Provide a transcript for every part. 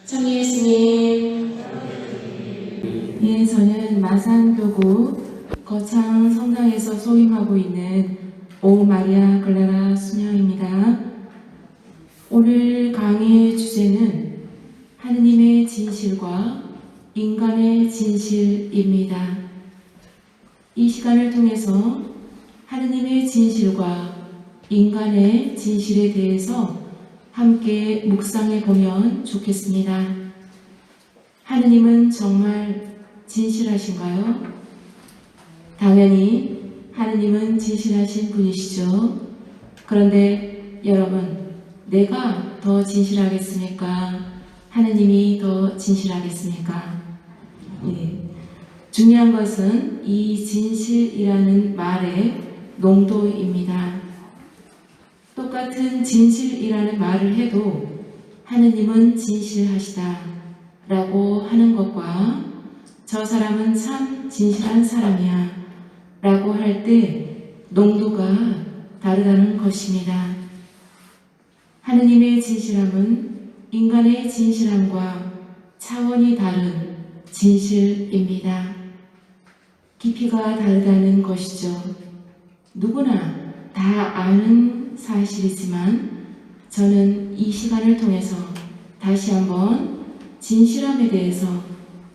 청해 예수님. 예, 저는 마산교구 거창 성당에서 소임하고 있는 오 마리아 글라라 수녀입니다. 오늘 강의의 주제는 하느님의 진실과 인간의 진실입니다. 이 시간을 통해서 하느님의 진실과 인간의 진실에 대해서 함께 묵상해 보면 좋겠습니다. 하느님은 정말 진실하신가요? 당연히 하느님은 진실하신 분이시죠. 그런데 여러분, 내가 더 진실하겠습니까? 하느님이 더 진실하겠습니까? 예. 중요한 것은 이 진실이라는 말의 농도입니다. 똑같은 진실이라는 말을 해도 하느님은 진실하시다 라고 하는 것과 저 사람은 참 진실한 사람이야 라고 할 때 농도가 다르다는 것입니다. 하느님의 진실함은 인간의 진실함과 차원이 다른 진실입니다. 깊이가 다르다는 것이죠. 누구나 다 아는 사실이지만 저는 이 시간을 통해서 다시 한번 진실함에 대해서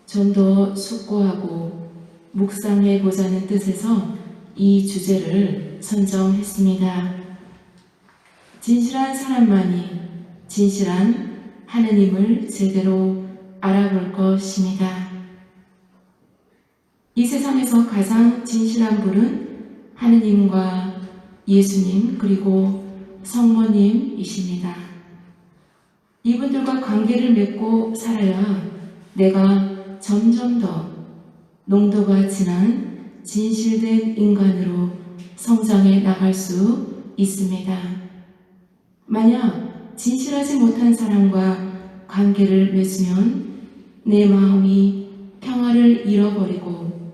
좀 더 숙고하고 묵상해 보자는 뜻에서 이 주제를 선정했습니다. 진실한 사람만이 진실한 하느님을 제대로 알아볼 것입니다. 이 세상에서 가장 진실한 분은 하느님과 예수님 그리고 성모님이십니다. 이분들과 관계를 맺고 살아야 내가 점점 더 농도가 진한 진실된 인간으로 성장해 나갈 수 있습니다. 만약 진실하지 못한 사람과 관계를 맺으면 내 마음이 평화를 잃어버리고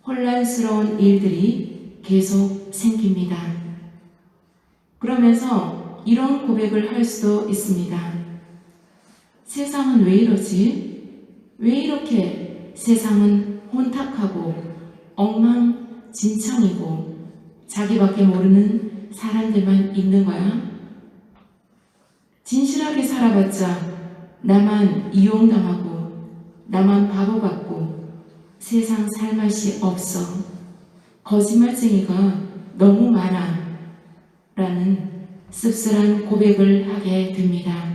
혼란스러운 일들이 계속 생깁니다. 그러면서 이런 고백을 할 수도 있습니다. 세상은 왜 이러지? 왜 이렇게 세상은 혼탁하고 엉망진창이고 자기밖에 모르는 사람들만 있는 거야? 진실하게 살아봤자 나만 이용당하고 나만 바보 같고 세상 살맛이 없어. 거짓말쟁이가 너무 많아. 라는 씁쓸한 고백을 하게 됩니다.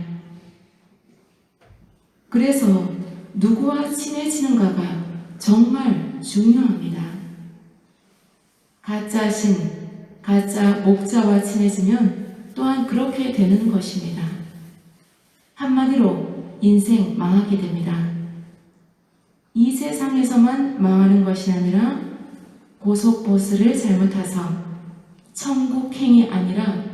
그래서 누구와 친해지는가가 정말 중요합니다. 가짜 신, 가짜 목자와 친해지면 또한 그렇게 되는 것입니다. 한마디로 인생 망하게 됩니다. 이 세상에서만 망하는 것이 아니라 고속버스를 잘못 타서 천국행이 아니라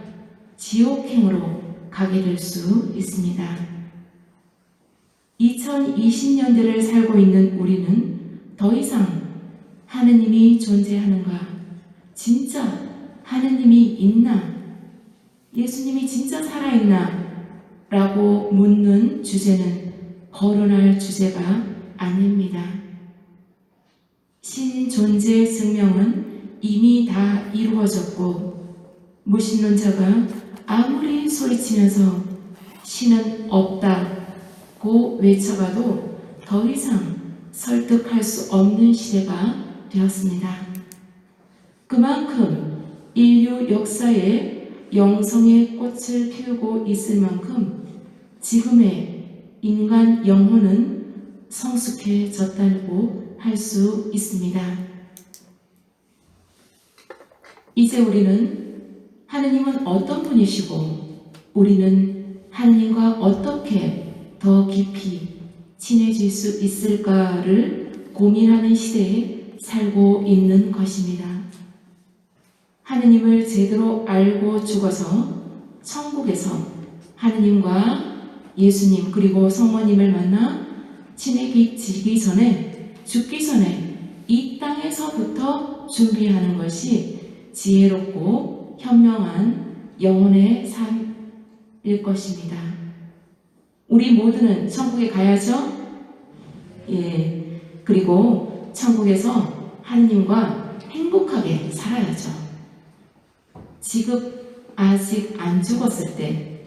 지옥행으로 가게 될 수 있습니다. 2020년대를 살고 있는 우리는 더 이상 하느님이 존재하는가? 진짜 하느님이 있나? 예수님이 진짜 살아있나? 라고 묻는 주제는 거론할 주제가 아닙니다. 신존재 증명은 이미 다 이루어졌고 무신론자가 아무리 소리치면서 신은 없다고 외쳐봐도 더 이상 설득할 수 없는 시대가 되었습니다. 그만큼 인류 역사에 영성의 꽃을 피우고 있을 만큼 지금의 인간 영혼은 성숙해졌다고 할 수 있습니다. 이제 우리는 하느님은 어떤 분이시고 우리는 하느님과 어떻게 더 깊이 친해질 수 있을까를 고민하는 시대에 살고 있는 것입니다. 하느님을 제대로 알고 죽어서 천국에서 하느님과 예수님 그리고 성모님을 만나 친해지기 전에 죽기 전에 이 땅에서부터 준비하는 것이 지혜롭고 현명한 영혼의 삶일 것입니다. 우리 모두는 천국에 가야죠? 예. 그리고 천국에서 하느님과 행복하게 살아야죠. 지금 아직 안 죽었을 때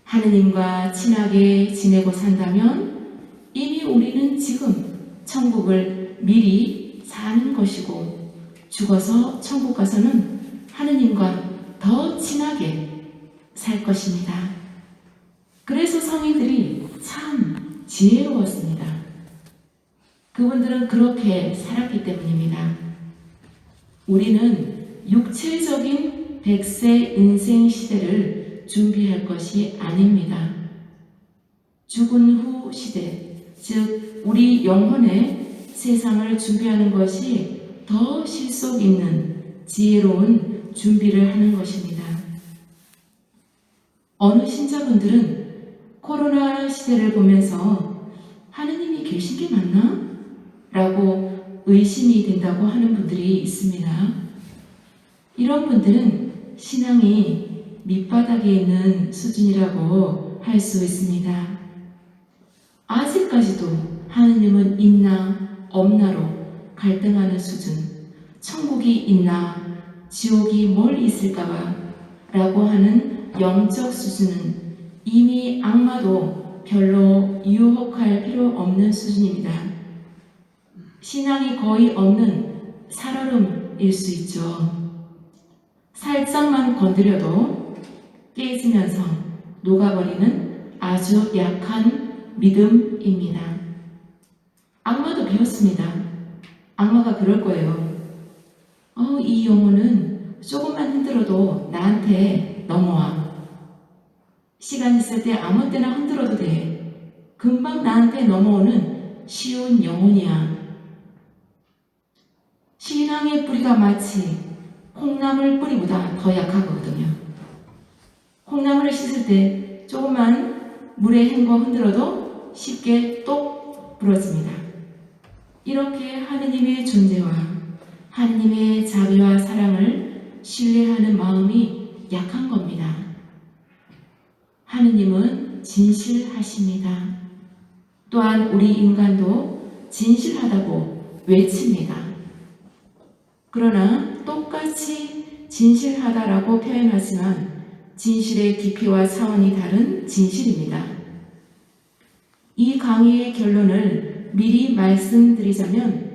하느님과 친하게 지내고 산다면 이미 우리는 지금 천국을 미리 사는 것이고, 죽어서 천국 가서는 하느님과 더 친하게 살 것입니다. 그래서 성인들이 참 지혜로웠습니다. 그분들은 그렇게 살았기 때문입니다. 우리는 육체적인 100세 인생 시대를 준비할 것이 아닙니다. 죽은 후 시대, 즉 우리 영혼의 세상을 준비하는 것이 더 실속 있는 지혜로운 준비를 하는 것입니다. 어느 신자분들은 코로나 시대를 보면서 하느님이 계신 게 맞나? 라고 의심이 된다고 하는 분들이 있습니다. 이런 분들은 신앙이 밑바닥에 있는 수준이라고 할 수 있습니다. 아직까지도 하느님은 있나 없나로 갈등하는 수준, 천국이 있나 지옥이 뭘 있을까봐 라고 하는 영적 수준은 이미 악마도 별로 유혹할 필요 없는 수준입니다. 신앙이 거의 없는 살얼음일 수 있죠. 살짝만 건드려도 깨지면서 녹아버리는 아주 약한 믿음입니다. 악마도 비웃습니다. 악마가 그럴 거예요. 이 영혼은 조금만 흔들어도 나한테 넘어와. 시간 있을 때 아무 때나 흔들어도 돼. 금방 나한테 넘어오는 쉬운 영혼이야. 신앙의 뿌리가 마치 콩나물 뿌리보다 더 약하거든요. 콩나물을 씻을 때 조금만 물에 헹궈 흔들어도 쉽게 똑 부러집니다. 이렇게 하느님의 존재와 하느님의 자비와 사랑을 신뢰하는 마음이 약한 겁니다. 하느님은 진실하십니다. 또한 우리 인간도 진실하다고 외칩니다. 그러나 똑같이 진실하다라고 표현하지만 진실의 깊이와 차원이 다른 진실입니다. 이 강의의 결론을 미리 말씀드리자면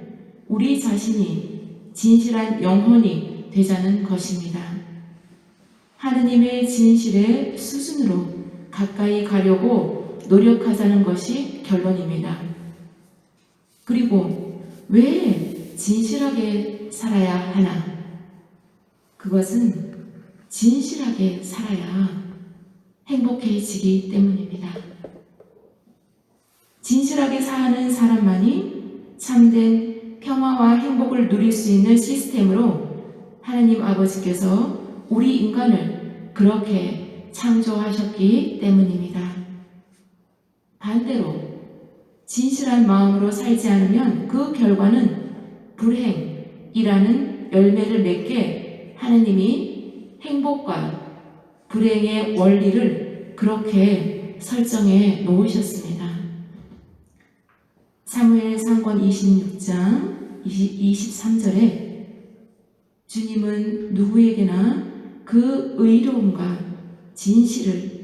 우리 자신이 진실한 영혼이 되자는 것입니다. 하느님의 진실의 수준으로 가까이 가려고 노력하자는 것이 결론입니다. 그리고 왜 진실하게 살아야 하나? 그것은 진실하게 살아야 행복해지기 때문입니다. 진실하게 사는 사람만이 참된 평화와 행복을 누릴 수 있는 시스템으로 하나님 아버지께서 우리 인간을 그렇게 창조하셨기 때문입니다. 반대로 진실한 마음으로 살지 않으면 그 결과는 불행이라는 열매를 맺게 하느님이 행복과 불행의 원리를 그렇게 설정해 놓으셨습니다. 사무엘 상권 26장 23절에 주님은 누구에게나 그 의로움과 진실을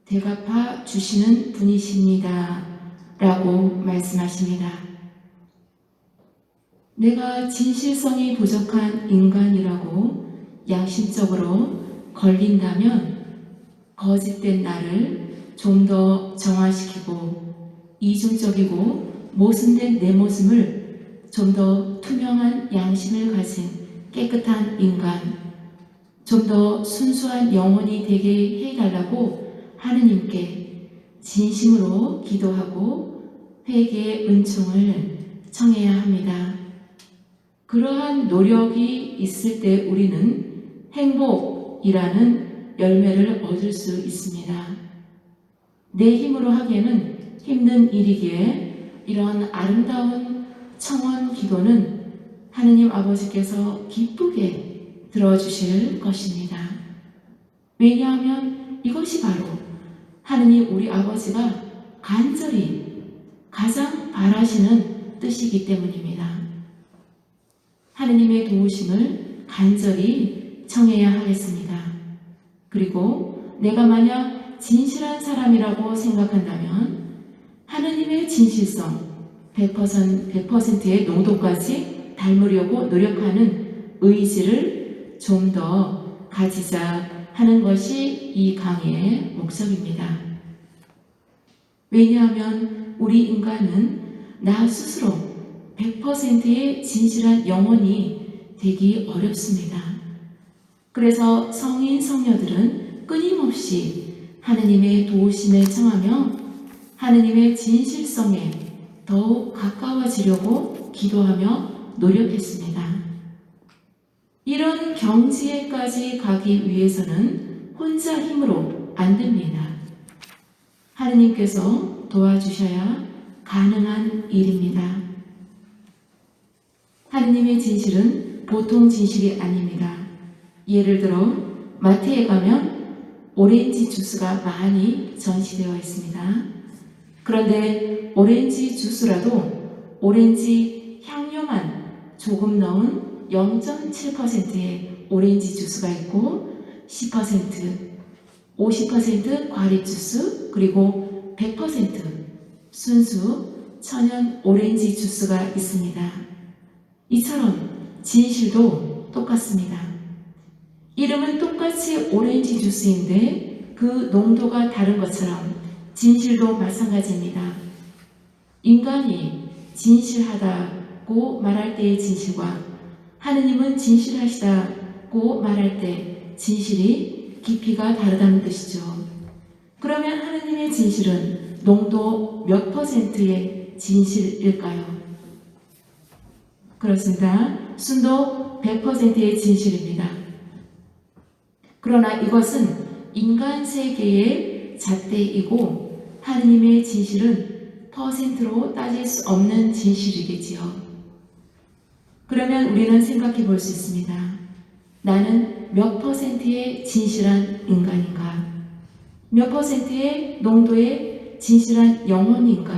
대갚아 주시는 분이십니다. 라고 말씀하십니다. 내가 진실성이 부족한 인간이라고 양심적으로 걸린다면 거짓된 나를 좀 더 정화시키고 이중적이고 모순된 내 모습을 좀 더 투명한 양심을 가진 깨끗한 인간, 좀 더 순수한 영혼이 되게 해달라고 하느님께 진심으로 기도하고 회개의 은총을 청해야 합니다. 그러한 노력이 있을 때 우리는 행복이라는 열매를 얻을 수 있습니다. 내 힘으로 하기에는 힘든 일이기에 이런 아름다운 청원 기도는 하느님 아버지께서 기쁘게 들어주실 것입니다. 왜냐하면 이것이 바로 하느님 우리 아버지가 간절히 가장 바라시는 뜻이기 때문입니다. 하느님의 도우심을 간절히 청해야 하겠습니다. 그리고 내가 만약 진실한 사람이라고 생각한다면 하느님의 진실성 100%의 농도까지 닮으려고 노력하는 의지를 좀 더 가지자 하는 것이 이 강의의 목적입니다. 왜냐하면 우리 인간은 나 스스로 100%의 진실한 영혼이 되기 어렵습니다. 그래서 성인 성녀들은 끊임없이 하느님의 도우심을 청하며 하느님의 진실성에 더욱 가까워지려고 기도하며 노력했습니다. 이런 경지에까지 가기 위해서는 혼자 힘으로 안 됩니다. 하느님께서 도와주셔야 가능한 일입니다. 하느님의 진실은 보통 진실이 아닙니다. 예를 들어 마트에 가면 오렌지 주스가 많이 전시되어 있습니다. 그런데 오렌지 주스라도 오렌지 향료만 조금 넣은 0.7%의 오렌지 주스가 있고 10%, 50% 과일 주스, 그리고 100% 순수 천연 오렌지 주스가 있습니다. 이처럼 진실도 똑같습니다. 이름은 똑같이 오렌지 주스인데 그 농도가 다른 것처럼 진실도 마찬가지입니다. 인간이 진실하다고 말할 때의 진실과 하느님은 진실하시다고 말할 때 진실이 깊이가 다르다는 뜻이죠. 그러면 하느님의 진실은 농도 몇 %의 진실일까요? 그렇습니다. 순도 100%의 진실입니다. 그러나 이것은 인간 세계의 잣대이고 하느님의 진실은 퍼센트로 따질 수 없는 진실이겠지요. 그러면 우리는 생각해 볼 수 있습니다. 나는 몇 %의 진실한 인간인가? 몇 %의 농도의 진실한 영혼인가?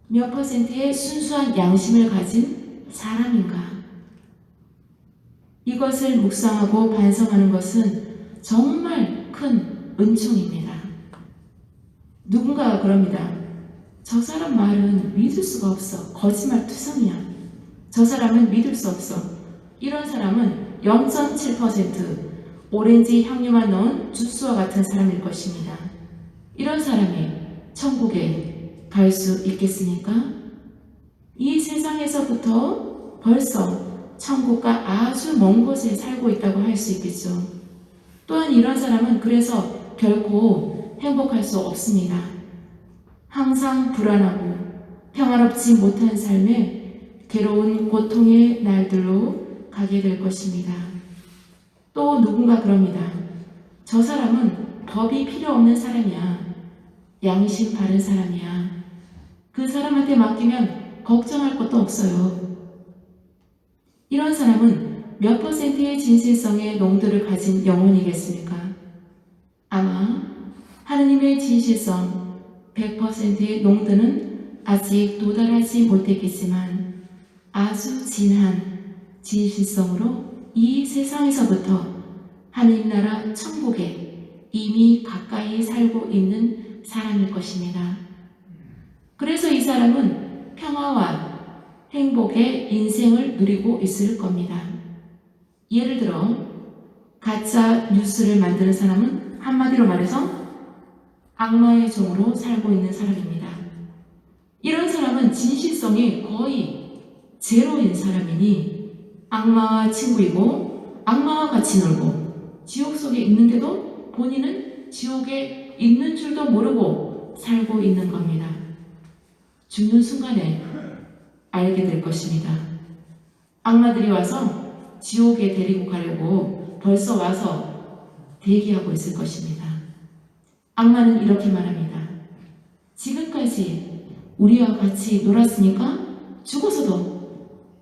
몇 %의 순수한 양심을 가진 사람인가? 이것을 묵상하고 반성하는 것은 정말 큰 은총입니다. 누군가가 그럽니다. 저 사람 말은 믿을 수가 없어. 거짓말 투성이야. 저 사람은 믿을 수 없어. 이런 사람은 0.7% 오렌지 향료만 넣은 주스와 같은 사람일 것입니다. 이런 사람이 천국에 갈 수 있겠습니까? 이 세상에서부터 벌써 천국과 아주 먼 곳에 살고 있다고 할 수 있겠죠. 또한 이런 사람은 그래서 결코 행복할 수 없습니다. 항상 불안하고 평화롭지 못한 삶에 괴로운 고통의 날들로 가게 될 것입니다. 또 누군가 그럽니다. 저 사람은 법이 필요 없는 사람이야. 양심 바른 사람이야. 그 사람한테 맡기면 걱정할 것도 없어요. 이런 사람은 몇 %의 진실성의 농도를 가진 영혼이겠습니까? 아마 하느님의 진실성 100%의 농도는 아직 도달하지 못했겠지만 아주 진한 진실성으로 이 세상에서부터 하느님 나라 천국에 이미 가까이 살고 있는 사람일 것입니다. 그래서 이 사람은 평화와 행복의 인생을 누리고 있을 겁니다. 예를 들어 가짜 뉴스를 만드는 사람은 한마디로 말해서 악마의 종으로 살고 있는 사람입니다. 이런 사람은 진실성이 거의 제로인 사람이니 악마와 친구이고 악마와 같이 놀고 지옥 속에 있는데도 본인은 지옥에 있는 줄도 모르고 살고 있는 겁니다. 죽는 순간에 알게 될 것입니다. 악마들이 와서 지옥에 데리고 가려고 벌써 와서 대기하고 있을 것입니다. 악마는 이렇게 말합니다. 지금까지 우리와 같이 놀았으니까 죽어서도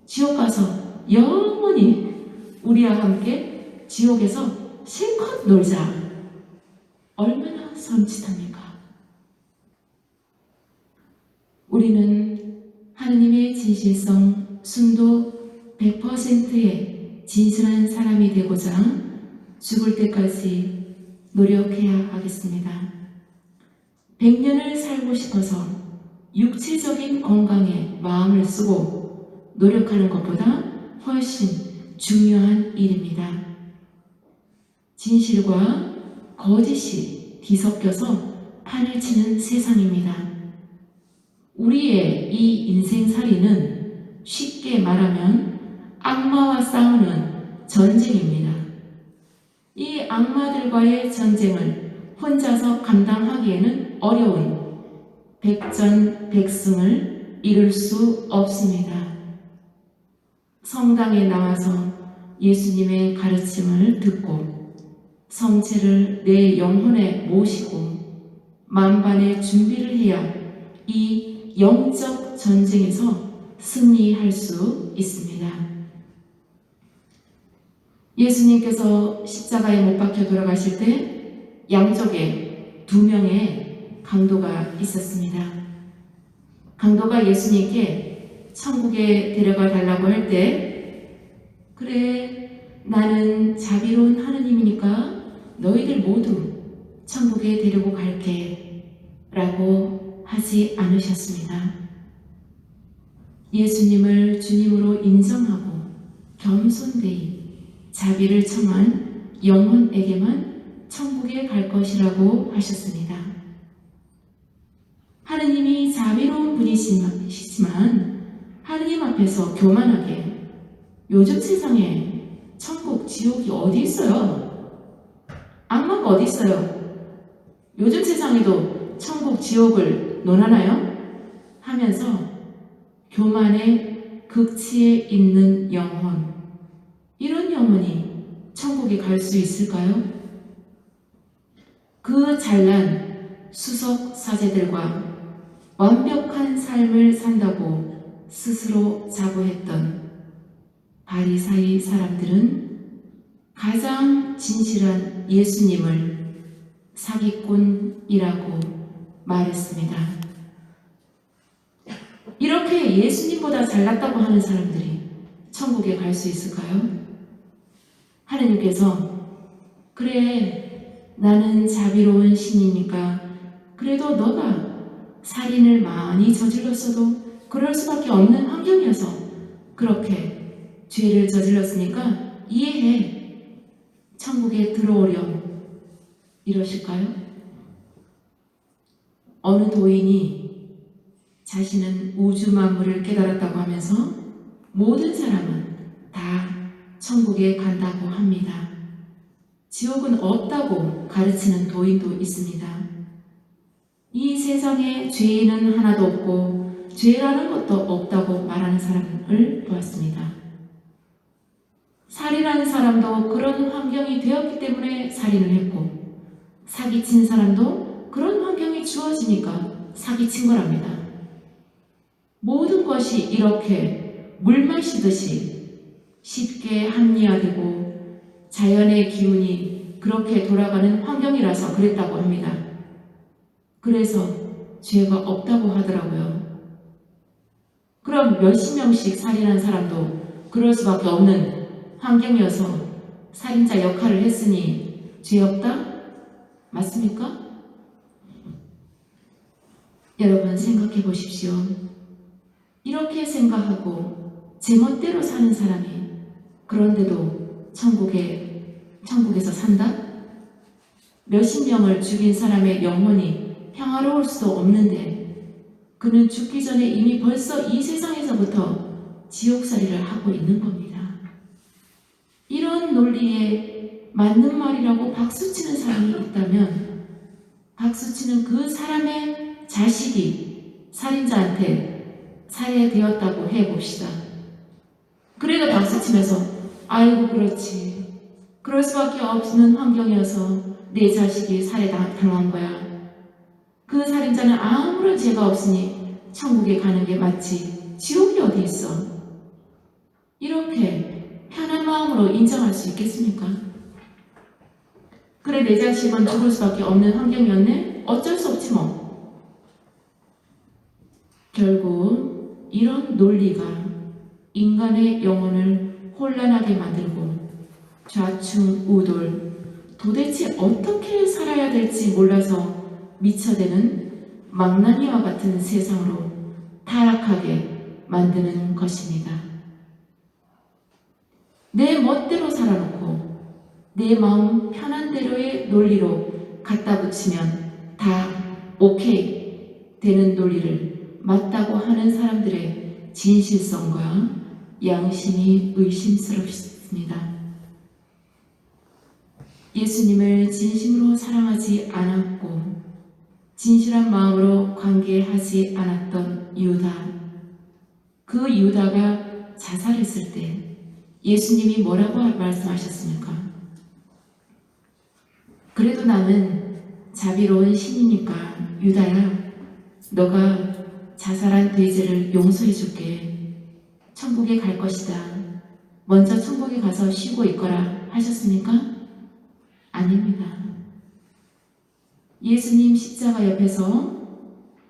지옥 가서 영원히 우리와 함께 지옥에서 실컷 놀자. 얼마나 섬찟합니까? 우리는 하느님의 진실성, 순도 100%의 진실한 사람이 되고자 죽을 때까지 노력해야 하겠습니다. 100년을 살고 싶어서 육체적인 건강에 마음을 쓰고 노력하는 것보다 훨씬 중요한 일입니다. 진실과 거짓이 뒤섞여서 판을 치는 세상입니다. 우리의 이 인생살이는 쉽게 말하면 악마와 싸우는 전쟁입니다. 이 악마들과의 전쟁을 혼자서 감당하기에는 어려운 백전백승을 이룰 수 없습니다. 성당에 나와서 예수님의 가르침을 듣고 성체를 내 영혼에 모시고 만반의 준비를 해야 이 영적 전쟁에서 승리할 수 있습니다. 예수님께서 십자가에 못 박혀 돌아가실 때 양쪽에 2명의 강도가 있었습니다. 강도가 예수님께 천국에 데려가 달라고 할 때, 그래, 나는 자비로운 하느님이니까 너희들 모두 천국에 데리고 갈게 라고 하지 않으셨습니다. 예수님을 주님으로 인정하고 겸손되이 자비를 청한 영혼에게만 천국에 갈 것이라고 하셨습니다. 하느님이 자비로운 분이시지만 하느님 앞에서 교만하게 요즘 세상에 천국, 지옥이 어디 있어요? 악마가 어디 있어요? 요즘 세상에도 천국, 지옥을 논하나요? 하면서 교만의 극치에 있는 영혼, 이런 영혼이 천국에 갈 수 있을까요? 그 잘난 수석 사제들과 완벽한 삶을 산다고 스스로 자부했던 바리사이 사람들은 가장 진실한 예수님을 사기꾼이라고 말했습니다. 이렇게 예수님보다 잘났다고 하는 사람들이 천국에 갈 수 있을까요? 하느님께서 그래, 나는 자비로운 신이니까 그래도 너가 살인을 많이 저질렀어도 그럴 수밖에 없는 환경이어서 그렇게 죄를 저질렀으니까 이해해. 천국에 들어오렴. 이러실까요? 어느 도인이 자신은 우주 만물을 깨달았다고 하면서 모든 사람은 다 천국에 간다고 합니다. 지옥은 없다고 가르치는 도인도 있습니다. 이 세상에 죄인은 하나도 없고 죄라는 것도 없다고 말하는 사람을 보았습니다. 살인한 사람도 그런 환경이 되었기 때문에 살인을 했고 사기친 사람도 그런 환경이 주어지니까 사기친 거랍니다. 모든 것이 이렇게 물 마시듯이 쉽게 합리화되고 자연의 기운이 그렇게 돌아가는 환경이라서 그랬다고 합니다. 그래서 죄가 없다고 하더라고요. 그럼 몇십 명씩 살인한 사람도 그럴 수밖에 없는 환경이어서 살인자 역할을 했으니 죄 없다? 맞습니까? 여러분 생각해 보십시오. 이렇게 생각하고 제멋대로 사는 사람이 그런데도 천국에서 산다? 몇십 명을 죽인 사람의 영혼이 평화로울 수도 없는데 그는 죽기 전에 이미 벌써 이 세상에서부터 지옥살이를 하고 있는 겁니다. 이런 논리에 맞는 말이라고 박수치는 사람이 있다면 박수치는 그 사람의 자식이 살인자한테 살해되었다고 해봅시다. 그래도 박수치면서 아이고 그렇지. 그럴 수밖에 없는 환경이어서 내 자식이 살해당한 거야. 그 살인자는 아무런 죄가 없으니 천국에 가는 게 맞지. 지옥이 어디 있어? 이렇게 편한 마음으로 인정할 수 있겠습니까? 그래, 내 자식은 죽을 수밖에 없는 환경이었네? 어쩔 수 없지 뭐. 결국 이런 논리가 인간의 영혼을 혼란하게 만들고 좌충우돌, 도대체 어떻게 살아야 될지 몰라서 미쳐대는 망나니와 같은 세상으로 타락하게 만드는 것입니다. 내 멋대로 살아놓고 내 마음 편한 대로의 논리로 갖다 붙이면 다 오케이 되는 논리를 맞다고 하는 사람들의 진실성과 양심이 의심스럽습니다. 예수님을 진심으로 사랑하지 않았고 진실한 마음으로 관계하지 않았던 유다, 그 유다가 자살했을 때 예수님이 뭐라고 말씀하셨습니까? 그래도 나는 자비로운 신이니까 유다야, 너가 자살한 돼지를 용서해 줄게. 천국에 갈 것이다. 먼저 천국에 가서 쉬고 있거라 하셨습니까? 아닙니다. 예수님 십자가 옆에서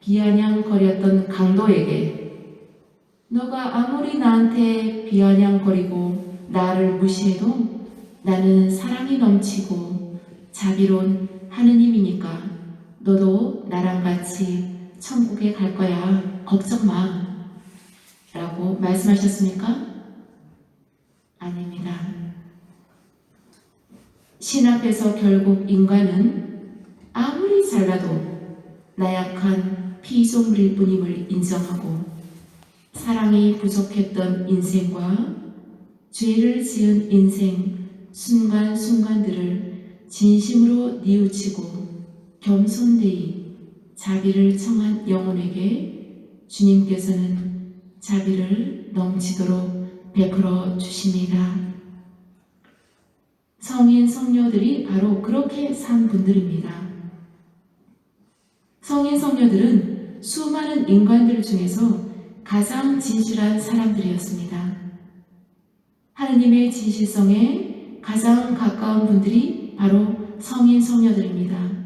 비아냥거렸던 강도에게 너가 아무리 나한테 비아냥거리고 나를 무시해도 나는 사랑이 넘치고 자비로운 하느님이니까 너도 나랑 같이 천국에 갈 거야. 걱정 마. 라고 말씀하셨습니까? 아닙니다. 신 앞에서 결국 인간은 아무리 잘나도 나약한 피조물일 뿐임을 인정하고 사랑이 부족했던 인생과 죄를 지은 인생 순간순간들을 진심으로 뉘우치고 겸손되이 자비를 청한 영혼에게 주님께서는 자비를 넘치도록 베풀어 주십니다. 성인 성녀들이 바로 그렇게 산 분들입니다. 성인 성녀들은 수많은 인간들 중에서 가장 진실한 사람들이었습니다. 하느님의 진실성에 가장 가까운 분들이 바로 성인 성녀들입니다.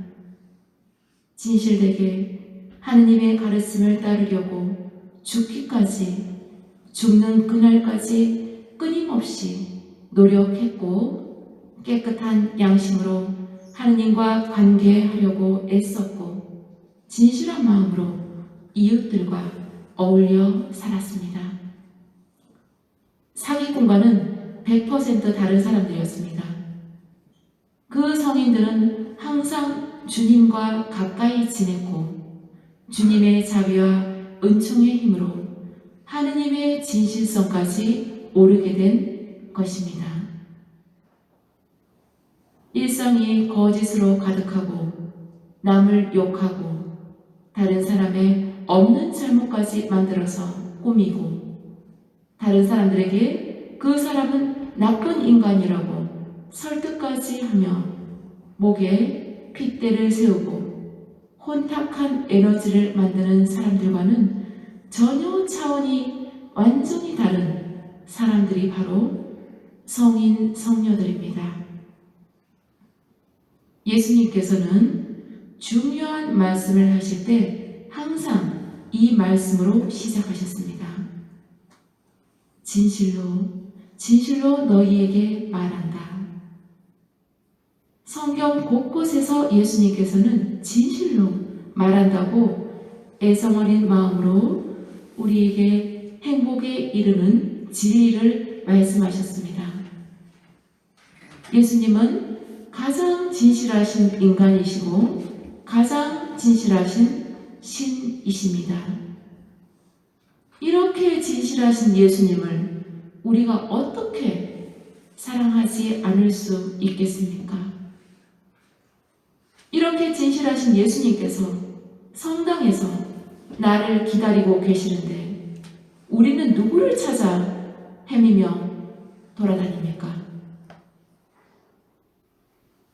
진실되게 하느님의 가르침을 따르려고 죽기까지, 죽는 그날까지 끊임없이 노력했고 깨끗한 양심으로 하느님과 관계하려고 애썼고 진실한 마음으로 이웃들과 어울려 살았습니다. 사기꾼과는 100% 다른 사람들이었습니다. 그 성인들은 항상 주님과 가까이 지냈고 주님의 자비와 은총의 힘으로 하느님의 진실성까지 오르게 된 것입니다. 일상이 거짓으로 가득하고 남을 욕하고 다른 사람의 없는 잘못까지 만들어서 꾸미고 다른 사람들에게 그 사람은 나쁜 인간이라고 설득까지 하며 목에 핏대를 세우고 혼탁한 에너지를 만드는 사람들과는 전혀 차원이 완전히 다른 사람들이 바로 성인 성녀들입니다. 예수님께서는 중요한 말씀을 하실 때 항상 이 말씀으로 시작하셨습니다. 진실로, 진실로 너희에게 말한다. 성경 곳곳에서 예수님께서는 진실로 말한다고 애정어린 마음으로 우리에게 행복에 이르는 진리를 말씀하셨습니다. 예수님은 가장 진실하신 인간이시고 가장 진실하신 신이십니다. 이렇게 진실하신 예수님을 우리가 어떻게 사랑하지 않을 수 있겠습니까? 이렇게 진실하신 예수님께서 성당에서 나를 기다리고 계시는데 우리는 누구를 찾아 헤매며 돌아다닙니까?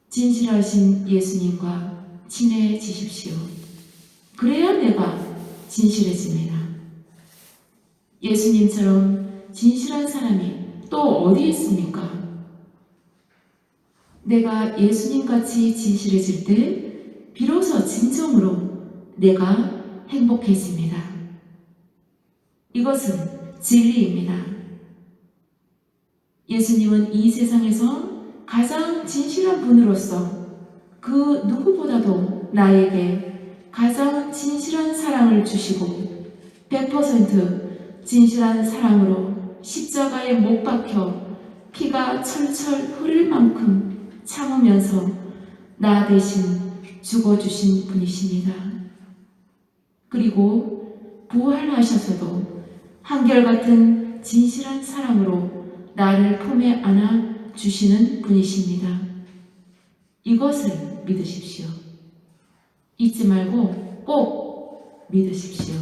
진실하신 예수님과 친해지십시오. 그래야 내가 진실해집니다. 예수님처럼 진실한 사람이 또 어디 있습니까? 내가 예수님같이 진실해질 때 비로소 진정으로 내가 행복해집니다. 이것은 진리입니다. 예수님은 이 세상에서 가장 진실한 분으로서 그 누구보다도 나에게 가장 진실한 사랑을 주시고 100% 진실한 사랑으로 십자가에 못 박혀 피가 철철 흐를 만큼 참으면서 나 대신 죽어주신 분이십니다. 그리고 부활하셔서도 한결같은 진실한 사랑으로 나를 품에 안아 주시는 분이십니다. 이것을 믿으십시오. 잊지 말고 꼭 믿으십시오.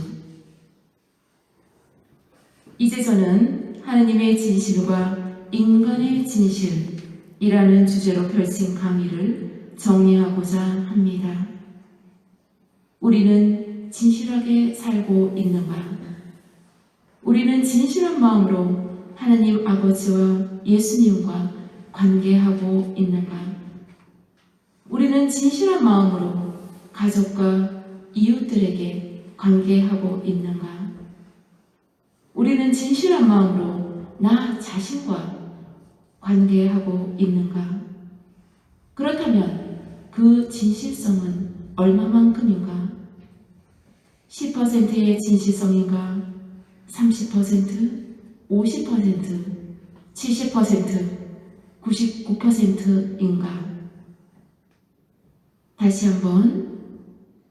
이제 저는 하느님의 진실과 인간의 진실이라는 주제로 펼친 강의를 정리하고자 합니다. 우리는 진실하게 살고 있는가? 우리는 진실한 마음으로 하나님 아버지와 예수님과 관계하고 있는가? 우리는 진실한 마음으로 가족과 이웃들에게 관계하고 있는가? 우리는 진실한 마음으로 나 자신과 관계하고 있는가? 그렇다면 그 진실성은 얼마만큼인가? 10%의 진실성인가? 30%? 50%? 70%? 99%인가? 다시 한번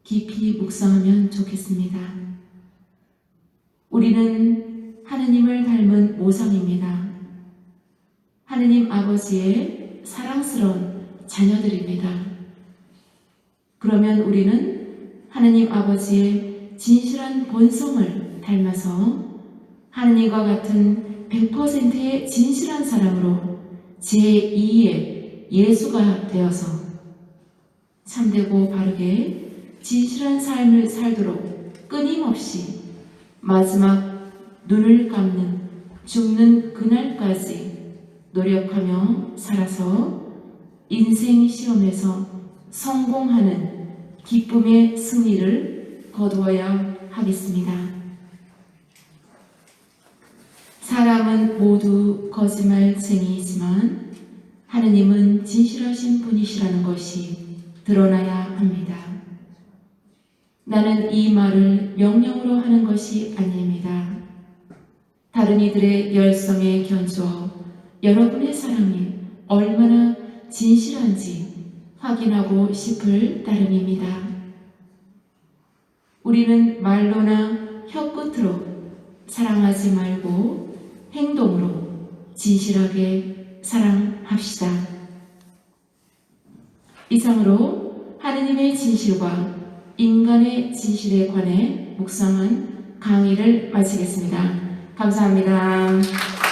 깊이 묵상하면 좋겠습니다. 우리는 하느님을 닮은 모성입니다. 하느님 아버지의 사랑스러운 자녀들입니다. 그러면 우리는 하느님 아버지의 진실한 본성을 닮아서 하느님과 같은 100%의 진실한 사랑으로 제2의 예수가 되어서 참되고 바르게 진실한 삶을 살도록 끊임없이 마지막 눈을 감는 죽는 그날까지 노력하며 살아서 인생 시험에서 성공하는 기쁨의 승리를 거두어야 하겠습니다. 사람은 모두 거짓말쟁이이지만 하느님은 진실하신 분이시라는 것이 드러나야 합니다. 나는 이 말을 명령으로 하는 것이 아닙니다. 다른 이들의 열성에 견주어 여러분의 사랑이 얼마나 진실한지 확인하고 싶을 따름입니다. 우리는 말로나 혀끝으로 사랑하지 말고 행동으로 진실하게 사랑합시다. 이상으로 하느님의 진실과 인간의 진실에 관해 묵상한 강의를 마치겠습니다. 감사합니다.